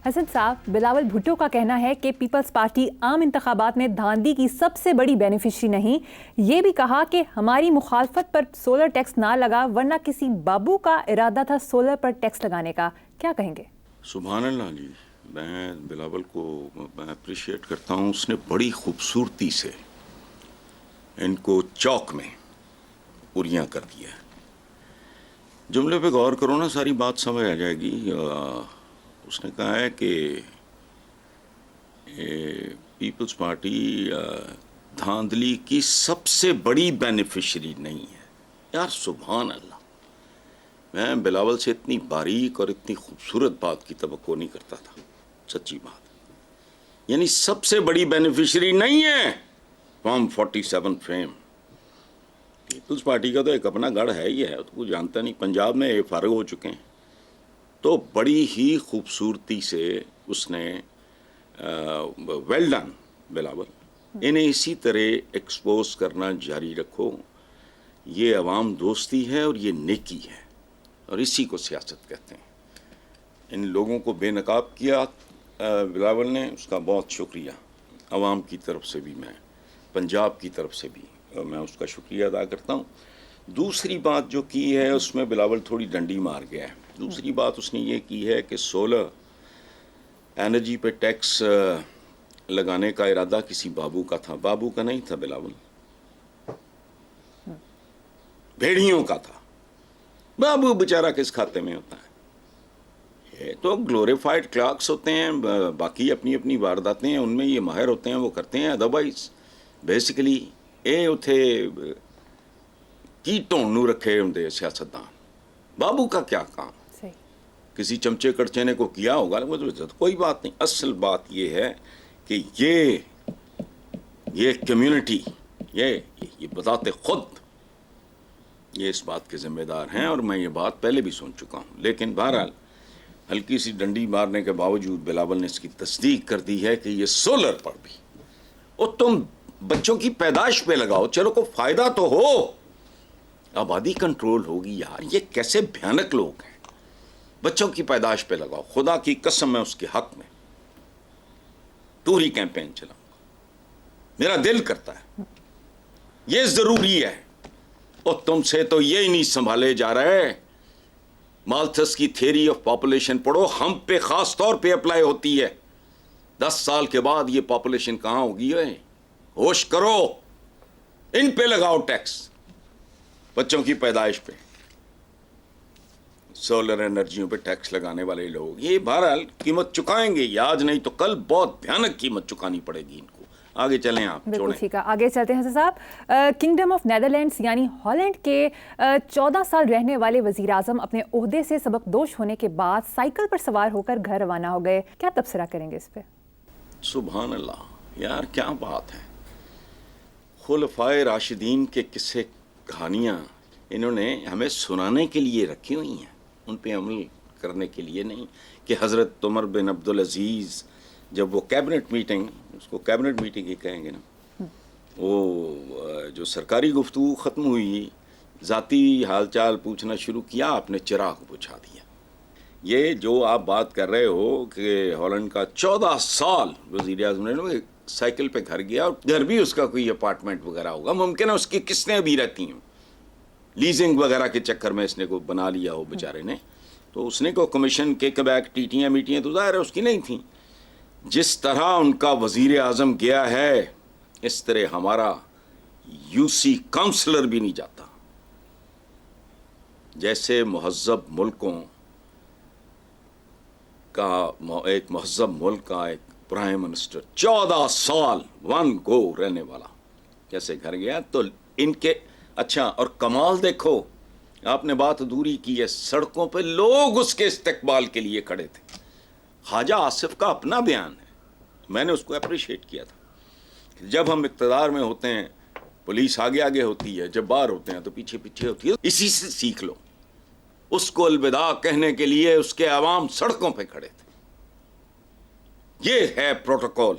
حسن صاحب، بلاول بھٹو کا کہنا ہے کہ پیپلز پارٹی عام انتخابات میں دھاندلی کی سب سے بڑی بینیفیشری نہیں. یہ بھی کہا کہ ہماری مخالفت پر سولر ٹیکس نہ لگا ورنہ کسی بابو کا ارادہ تھا سولر پر ٹیکس لگانے کا. کیا کہیں گے؟ سبحان اللہ جی، میں بلاول کو میں اپریشیٹ کرتا ہوں. اس نے بڑی خوبصورتی سے ان کو چوک میں پوریاں کر دیا. جملے پہ غور کرو نا، ساری بات سمجھ آ جائے گی. اس نے کہا ہے کہ پیپلز پارٹی دھاندلی کی سب سے بڑی بینیفیشری نہیں ہے. یار سبحان اللہ، میں بلاول سے اتنی باریک اور اتنی خوبصورت بات کی توقع نہیں کرتا تھا. سچی بات، یعنی سب سے بڑی بینیفیشری نہیں ہے فارم 47 فیم. پیپلز پارٹی کا تو ایک اپنا گڑھ ہے ہی ہے، تو جانتا نہیں. پنجاب میں یہ فارغ ہو چکے ہیں. تو بڑی ہی خوبصورتی سے اس نے ویل ڈن بلاول. انہیں اسی طرح ایکسپوز کرنا جاری رکھو. یہ عوام دوستی ہے اور یہ نیکی ہے، اور اسی کو سیاست کہتے ہیں. ان لوگوں کو بے نقاب کیا بلاول نے، اس کا بہت شکریہ. عوام کی طرف سے بھی، میں پنجاب کی طرف سے بھی میں اس کا شکریہ ادا کرتا ہوں. دوسری بات جو کی ہے اس میں بلاول تھوڑی ڈنڈی مار گیا ہے. دوسری بات اس نے یہ کی ہے کہ سولر انرجی پہ ٹیکس لگانے کا ارادہ کسی بابو کا تھا. بابو کا نہیں تھا بلاول، بھیڑیوں کا تھا. بابو بیچارہ کس کھاتے میں ہوتا ہے؟ یہ تو گلوریفائڈ کلرکس ہوتے ہیں، باقی اپنی اپنی وارداتیں ہیں ان میں یہ ماہر ہوتے ہیں، وہ کرتے ہیں. ادروائز بیسیکلی یہ اتھے کی ٹونو رکھے ہوں سیاستدان. بابو کا کیا کام؟ کسی چمچے کڑچے نے کو کیا ہوگا، کوئی بات نہیں. اصل بات یہ ہے کہ یہ کمیونٹی یہ بذات خود یہ اس بات کے ذمہ دار ہیں، اور میں یہ بات پہلے بھی سن چکا ہوں. لیکن بہرحال ہلکی سی ڈنڈی مارنے کے باوجود بلاول نے اس کی تصدیق کر دی ہے کہ یہ سولر پر بھی، اور تم بچوں کی پیدائش پہ لگاؤ، چلو کو فائدہ تو ہو. آبادی کنٹرول ہوگی. یار یہ کیسے بھیانک لوگ ہیں. بچوں کی پیدائش پہ لگاؤ. خدا کی قسم میں اس کے حق میں پوری کیمپین چلاؤں گا. میرا دل کرتا ہے، یہ ضروری ہے. اور تم سے تو یہ نہیں سنبھالے جا رہے. مالتھس کی تھیوری آف پاپولیشن پڑھو، ہم پہ خاص طور پہ اپلائی ہوتی ہے. 10 سال کے بعد یہ پاپولیشن کہاں ہوگی؟ ہوش کرو، ان پہ لگاؤ ٹیکس. بچوں کی پیدائش پہ، سولر انرجیوں پہ ٹیکس لگانے والے لوگ یہ بہرحال قیمت چکائیں گے. یہ آج نہیں تو کل بہت بھیانک قیمت چکانی پڑے گی ان کو. آگے چلیں آپ. بالکل ٹھیک ہے، آگے چلتے ہیں. حسن صاحب، کنگڈم آف نیدرلینڈز یعنی ہالینڈ کے 14 سال رہنے والے وزیر اعظم اپنے عہدے سے سبق دوش ہونے کے بعد سائیکل پر سوار ہو کر گھر روانہ ہو گئے. کیا تبصرہ کریں گے اس پہ؟ سبحان اللہ، یار کیا بات ہے. خلفائے راشدین کے قصے کہانیاں انہوں نے ہمیں سنانے کے لیے رکھی ہوئی ہیں، ان پہ عمل کرنے کے لیے نہیں. کہ حضرت عمر بن عبدالعزیز جب وہ کیبنٹ میٹنگ، اس کو کیبنٹ میٹنگ ہی کہیں گے نا، وہ جو سرکاری گفتگو ختم ہوئی، ذاتی حال چال پوچھنا شروع کیا، آپ نے چراغ بجھا دیا. یہ جو آپ بات کر رہے ہو کہ ہالینڈ کا 14 سال وزیر اعظم نے سائیکل پہ گھر گیا، اور گھر بھی اس کا کوئی اپارٹمنٹ وغیرہ ہوگا، ممکن ہے اس کی قسطیں بھی رہتی ہیں، لیزنگ وغیرہ کے چکر میں اس نے کو بنا لیا ہو بیچارے نے. تو اس نے کو کمیشن کیک بیک ٹیٹیاں میٹیاں تو ظاہر ہے اس کی نہیں تھیں. جس طرح ان کا وزیر اعظم گیا ہے اس طرح ہمارا UC کاؤنسلر بھی نہیں جاتا. جیسے مہذب ملکوں کا ایک مہذب ملک کا ایک پرائم منسٹر 14 سال ون گو رہنے والا جیسے گھر گیا، تو ان کے اچھا. اور کمال دیکھو، آپ نے بات ادھوری کی ہے، سڑکوں پہ لوگ اس کے استقبال کے لیے کھڑے تھے. خواجہ آصف کا اپنا بیان ہے، میں نے اس کو اپریشیٹ کیا تھا. جب ہم اقتدار میں ہوتے ہیں پولیس آگے آگے ہوتی ہے، جب باہر ہوتے ہیں تو پیچھے پیچھے ہوتی ہے. اسی سے سیکھ لو. اس کو الوداع کہنے کے لیے اس کے عوام سڑکوں پہ کھڑے تھے. یہ ہے پروٹوکول.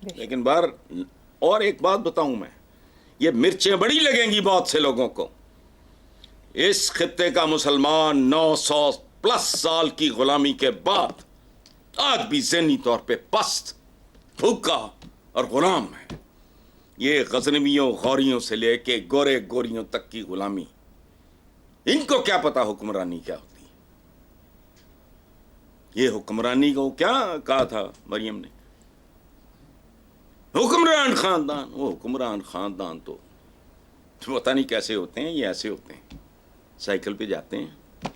لیکن باہر اور ایک بات بتاؤں میں، یہ مرچیں بڑی لگیں گی بہت سے لوگوں کو. اس خطے کا مسلمان 900+ سال کی غلامی کے بعد آج بھی ذہنی طور پہ پست، بھوکا اور غلام ہے. یہ غزنویوں غوریوں سے لے کے گورے گوریوں تک کی غلامی. ان کو کیا پتا حکمرانی کیا ہوتی ہے؟ یہ حکمرانی کو کیا کہا تھا مریم نے؟ حکمران خاندان. وہ حکمران خاندان تو پتہ نہیں کیسے ہوتے ہیں. یہ ایسے ہوتے ہیں، سائیکل پہ جاتے ہیں،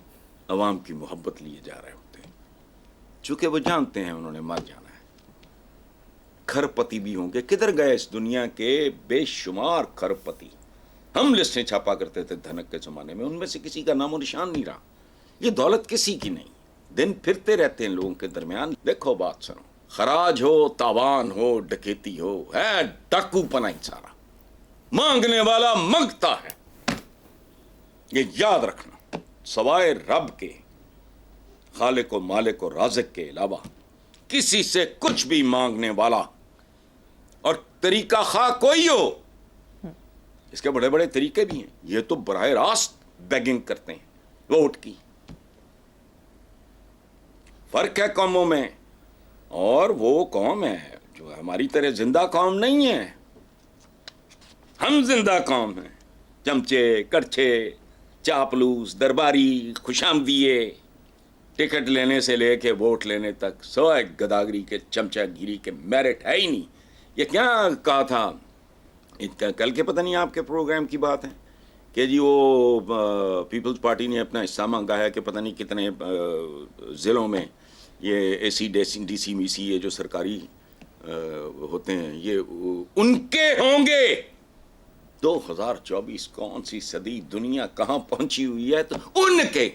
عوام کی محبت لیے جا رہے ہوتے ہیں، چونکہ وہ جانتے ہیں انہوں نے مر جانا ہے. کھر پتی بھی ہوں گے. کدھر گئے اس دنیا کے بے شمار کھر پتی؟ ہم لسٹیں چھاپا کرتے تھے دھنک کے زمانے میں، ان میں سے کسی کا نام و نشان نہیں رہا. یہ دولت کسی کی نہیں. دن پھرتے رہتے ہیں لوگوں کے درمیان. دیکھو بات سنو، خراج ہو، تاوان ہو، ڈکیتی ہو، ہے ڈاکو پنا ہی سارا. مانگنے والا منگتا ہے. یہ یاد رکھنا، سوائے رب کے، خالق و مالک و رازق کے علاوہ کسی سے کچھ بھی مانگنے والا، اور طریقہ خواہ کوئی ہو، اس کے بڑے بڑے طریقے بھی ہیں. یہ تو براہ راست بیگنگ کرتے ہیں ووٹ کی. فرق ہے قوموں میں، اور وہ قوم ہے جو ہماری طرح زندہ قوم نہیں ہے. ہم زندہ قوم ہیں. چمچے، کڑچھے، چاپلوس، درباری، خوشامدیے، ٹکٹ لینے سے لے کے ووٹ لینے تک سوائے گداگری کے، چمچہ گیری کے میرٹ ہے ہی نہیں. یہ کیا کہا تھا کل کے، پتہ نہیں آپ کے پروگرام کی بات ہے کہ جی وہ پیپلز پارٹی نے اپنا حصہ مانگا ہے کہ پتہ نہیں کتنے ضلعوں میں یہ اے سی ڈی سی می سی یہ جو سرکاری ہوتے ہیں یہ ان کے ہوں گے. 2024 کون سی صدی، دنیا کہاں پہنچی ہوئی ہے، تو ان کے.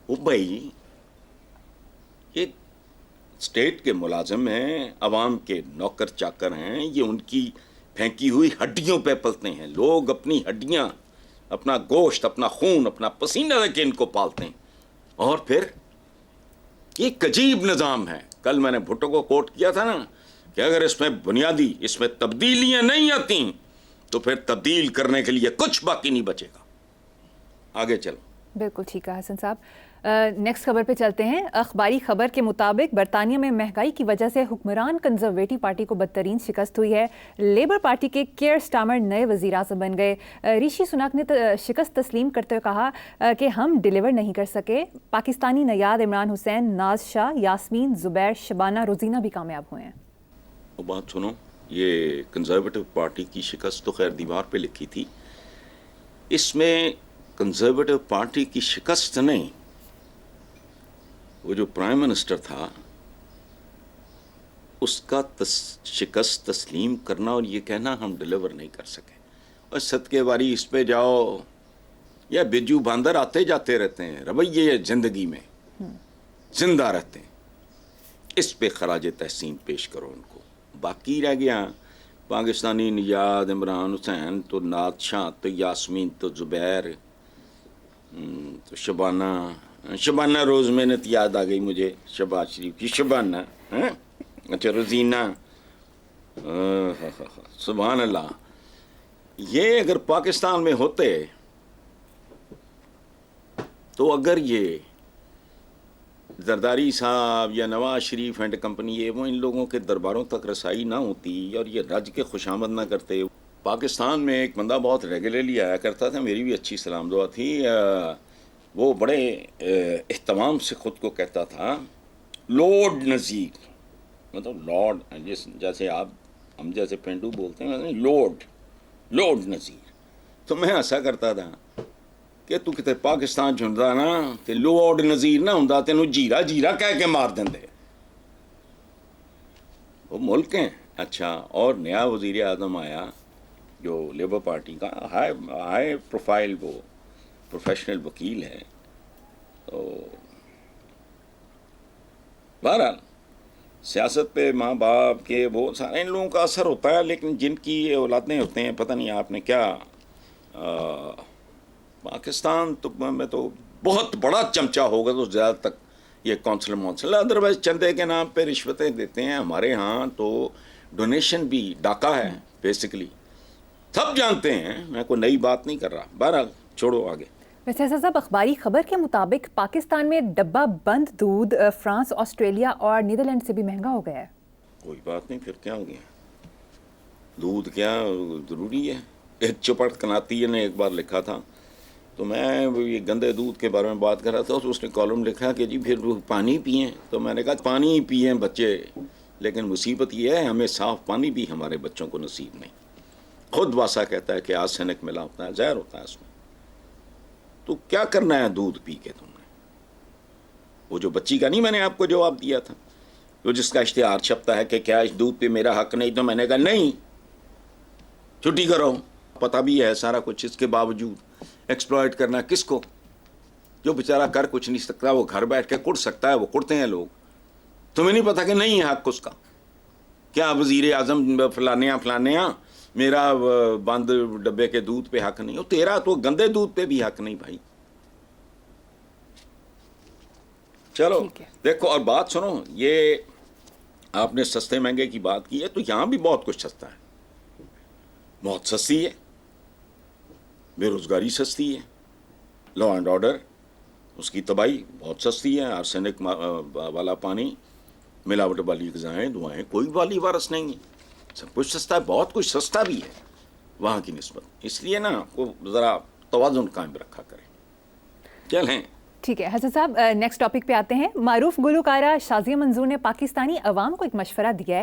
وہ بھائی یہ اسٹیٹ کے ملازم ہیں، عوام کے نوکر چاکر ہیں. یہ ان کی پھینکی ہوئی ہڈیوں پہ پلتے ہیں. لوگ اپنی ہڈیاں، اپنا گوشت، اپنا خون، اپنا پسینہ دے کے ان کو پالتے ہیں. اور پھر یہ ایک عجیب نظام ہے. کل میں نے بھٹو کو کوٹ کیا تھا نا کہ اگر اس میں بنیادی، اس میں تبدیلیاں نہیں آتی تو پھر تبدیل کرنے کے لیے کچھ باقی نہیں بچے گا. آگے چلو. بالکل ٹھیک ہے حسن صاحب. نیکسٹ خبر پہ چلتے ہیں. اخباری خبر کے مطابق برطانیہ میں مہنگائی کی وجہ سے حکمران کنزرویٹو پارٹی کو بدترین شکست ہوئی ہے. لیبر پارٹی کے کیئر سٹارمر نئے وزیر اعظم بن گئے. رشی سناک نے شکست تسلیم کرتے ہوئے کہا کہ ہم ڈیلیور نہیں کر سکے. پاکستانی نیاد عمران حسین، ناز شاہ، یاسمین، زبیر، شبانہ، روزینہ بھی کامیاب ہوئے ہیں. وہ بات سنو، یہ کنزرویٹو پارٹی کی شکست تو خیر دیوار پہ لکھی تھی. اس میں کنزرویٹو پارٹی کی شکست نہیں، وہ جو پرائم منسٹر تھا اس کا شکست تسلیم کرنا اور یہ کہنا ہم ڈیلیور نہیں کر سکے. اور صدقے واری اس پہ جاؤ، یا بجو باندر آتے جاتے رہتے ہیں، رویے زندگی میں زندہ رہتے ہیں. اس پہ خراج تحسین پیش کرو ان کو. باقی رہ گیا پاکستانی نیاد عمران حسین، تو نعت شاہ، تو یاسمین، تو زبیر، تو شبانہ روز محنت یاد آ گئی مجھے، شہباز شریف کی شبانہ. اچھا روزینہ، سبحان اللہ. یہ اگر پاکستان میں ہوتے تو اگر یہ زرداری صاحب یا نواز شریف اینڈ کمپنی یہ وہ ان لوگوں کے درباروں تک رسائی نہ ہوتی اور یہ رج کے خوشامد نہ کرتے. پاکستان میں ایک بندہ بہت ریگولرلی آیا کرتا تھا، میری بھی اچھی سلام دعا تھی. وہ بڑے اہتمام سے خود کو کہتا تھا لارڈ نذیر، مطلب لارڈ، جیسے آپ ہم جیسے پینڈو بولتے ہیں لارڈ نذیر. تو میں ایسا کرتا تھا کہ تو کتے پاکستان چنتا نا تے لارڈ نذیر نہ ہوں تینوں جیرا جیرا کہہ کے مار دیں. وہ ملک ہیں. اچھا، اور نیا وزیر اعظم آیا جو لیبر پارٹی کا ہائی پروفائل، وہ پروفیشنل وکیل ہے. تو بہرحال سیاست پہ ماں باپ کے وہ سارے ان لوگوں کا اثر ہوتا ہے، لیکن جن کی اولادیں ہوتے ہیں پتہ نہیں آپ نے کیا. پاکستان تو میں تو بہت بڑا چمچہ ہوگا تو زیادہ تک یہ کونسل ادروائز چندے کے نام پہ رشوتیں دیتے ہیں. ہمارے ہاں تو ڈونیشن بھی ڈاکہ ہے بیسیکلی، سب جانتے ہیں. میں کوئی نئی بات نہیں کر رہا. بہرحال چھوڑو آگے. ویسے حسن صاحب اخباری خبر کے مطابق پاکستان میں ڈبہ بند دودھ فرانس، آسٹریلیا اور نیدرلینڈ سے بھی مہنگا ہو گیا ہے۔ کوئی بات نہیں، پھر کیا ہو گیا، دودھ کیا ضروری ہے؟ ایک چپٹ کناتی نے ایک بار لکھا تھا، تو میں یہ گندے دودھ کے بارے میں بات کر رہا تھا، تو اس نے کالم لکھا کہ جی پھر پانی پئیں، تو میں نے کہا پانی پئیں بچے، لیکن مصیبت یہ ہے ہمیں صاف پانی بھی ہمارے بچوں کو نصیب نہیں۔ خود واسا کہتا ہے کہ آرسینک ملا ہوتا ہے، زہر ہوتا ہے اس میں، تو کیا کرنا ہے دودھ پی کے تم نے؟ وہ جو بچی کا نہیں میں نے آپ کو جواب دیا تھا، وہ جس کا اشتہار چھپتا ہے کہ کیا اس دودھ پہ میرا حق نہیں، تو میں نے کہا نہیں، چھٹی کرو، پتہ بھی ہے سارا کچھ، اس کے باوجود ایکسپلائٹ کرنا کس کو؟ جو بیچارہ کر کچھ نہیں سکتا، وہ گھر بیٹھ کے کڑ سکتا ہے، وہ کڑتے ہیں لوگ۔ تمہیں نہیں پتا کہ نہیں ہے حق اس کا؟ کیا وزیر اعظم فلانیاں میرا بند ڈبے کے دودھ پہ حق نہیں ہو؟ تیرا تو گندے دودھ پہ بھی حق نہیں بھائی۔ چلو دیکھو، اور بات سنو، یہ آپ نے سستے مہنگے کی بات کی ہے، تو یہاں بھی بہت کچھ سستا ہے، بہت سستی ہے، بے روزگاری سستی ہے، لا اینڈ آرڈر اس کی تباہی بہت سستی ہے، آرسینک والا پانی، ملاوٹ والی غذائیں، دعائیں، کوئی والی وارث نہیں ہے، سب کچھ سستا ہے، بہت کچھ سستا بھی ہے وہاں کی نسبت، اس لیے نا وہ ذرا توازن قائم رکھا کریں۔ چلیں ٹھیک ہے حسن صاحب، نیکسٹ ٹاپک پہ آتے ہیں۔ معروف گلوکارہ شازیہ منظور نے پاکستانی عوام کو ایک مشورہ دیا ہے